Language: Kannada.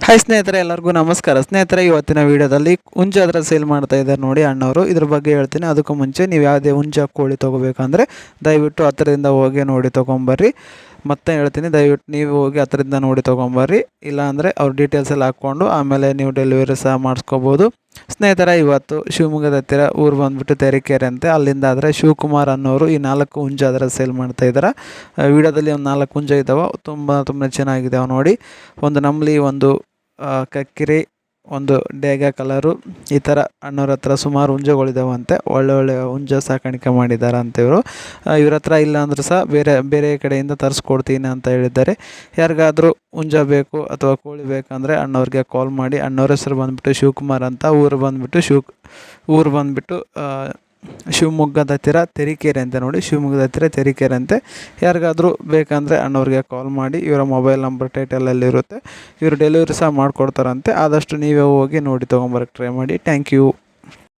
ಹಾಯ್ ಸ್ನೇಹಿತರೆ, ಎಲ್ಲರಿಗೂ ನಮಸ್ಕಾರ. ಸ್ನೇಹಿತರೆ, ಇವತ್ತಿನ ವಿಡಿಯೋದಲ್ಲಿ ಹುಂಜ ಅದರ ಸೇಲ್ ಮಾಡ್ತಾ ಇದ್ದಾರೆ ನೋಡಿ ಅಣ್ಣವರು. ಇದ್ರ ಬಗ್ಗೆ ಹೇಳ್ತೀನಿ. ಅದಕ್ಕೂ ಮುಂಚೆ ನೀವು ಯಾವುದೇ ಹುಂಜ ಕೋಳಿ ತೊಗೋಬೇಕಂದ್ರೆ ದಯವಿಟ್ಟು ಹತ್ತಿರದಿಂದ ಹೋಗಿ ನೋಡಿ ತೊಗೊಂಬರ್ರಿ. ಮತ್ತೆ ಹೇಳ್ತೀನಿ, ದಯವಿಟ್ಟು ನೀವು ಹೋಗಿ ಹತ್ತಿರದಿಂದ ನೋಡಿ ತೊಗೊಂಬರ್ರಿ. ಇಲ್ಲಾಂದರೆ ಅವ್ರ ಡೀಟೇಲ್ಸ್ ಎಲ್ಲ ಹಾಕ್ಕೊಂಡು ಆಮೇಲೆ ನೀವು ಡೆಲಿವರಿ ಸಹ ಮಾಡಿಸ್ಕೋಬೋದು. ಸ್ನೇಹಿತರೆ, ಇವತ್ತು ಶಿವಮೊಗ್ಗದ ಹತ್ತಿರ ಊರು ಬಂದುಬಿಟ್ಟು ತರೀಕೆರೆ ಅಂತೆ. ಅಲ್ಲಿಂದ ಆದರೆ ಶಿವಕುಮಾರ್ ಅನ್ನೋರು ಈ 4 ಹುಂಜ ಅದರ ಸೇಲ್ ಮಾಡ್ತಾಯಿದ್ದಾರೆ. ವಿಡಿಯೋದಲ್ಲಿ ಒಂದು 4 ಹುಂಜ ಇದ್ದಾವೆ. ತುಂಬ ಚೆನ್ನಾಗಿದ್ದಾವೆ ನೋಡಿ. ಒಂದು ನಮ್ಲಿ, ಒಂದು ಕಕ್ಕಿರಿ, ಒಂದು ಡೇಗ ಕಲರು, ಈ ಥರ ಅಣ್ಣವ್ರ ಹತ್ರ ಸುಮಾರು ಹುಂಜಗಳಿದ್ದಾವಂತೆ. ಒಳ್ಳೆ ಹುಂಜ ಸಾಕಾಣಿಕೆ ಮಾಡಿದ್ದಾರೆ ಅಂತ ಇವರು. ಇವ್ರ ಹತ್ರ ಇಲ್ಲ ಅಂದರೂ ಸಹ ಬೇರೆ ಕಡೆಯಿಂದ ತರಿಸ್ಕೊಡ್ತೀನಿ ಅಂತ ಹೇಳಿದ್ದಾರೆ. ಯಾರಿಗಾದರೂ ಹುಂಜ ಬೇಕು ಅಥವಾ ಕೋಳಿ ಬೇಕಂದರೆ ಅಣ್ಣವ್ರಿಗೆ ಕಾಲ್ ಮಾಡಿ. ಅಣ್ಣವ್ರ ಹೆಸರು ಬಂದುಬಿಟ್ಟು ಶಿವಕುಮಾರ್ ಅಂತ. ಊರು ಬಂದುಬಿಟ್ಟು ಶಿವಮೊಗ್ಗದ ಹತ್ತಿರ ತರೀಕೆರೆ ಅಂತ ನೋಡಿ. ಶಿವಮೊಗ್ಗದ ಹತ್ತಿರ ತರೀಕೆರೆ ಅಂತೆ. ಯಾರಿಗಾದರೂ ಬೇಕಂದರೆ ಅಣ್ಣವ್ರಿಗೆ ಕಾಲ್ ಮಾಡಿ. ಇವರ ಮೊಬೈಲ್ ನಂಬರ್ ಟೈಟಲಲ್ಲಿರುತ್ತೆ. ಇವರು ಡೆಲಿವರಿ ಸಹ ಮಾಡಿಕೊಡ್ತಾರಂತೆ. ಆದಷ್ಟು ನೀವೇ ಹೋಗಿ ನೋಡಿ ತೊಗೊಂಬರಕ್ಕೆ ಟ್ರೈ ಮಾಡಿ. Thank you.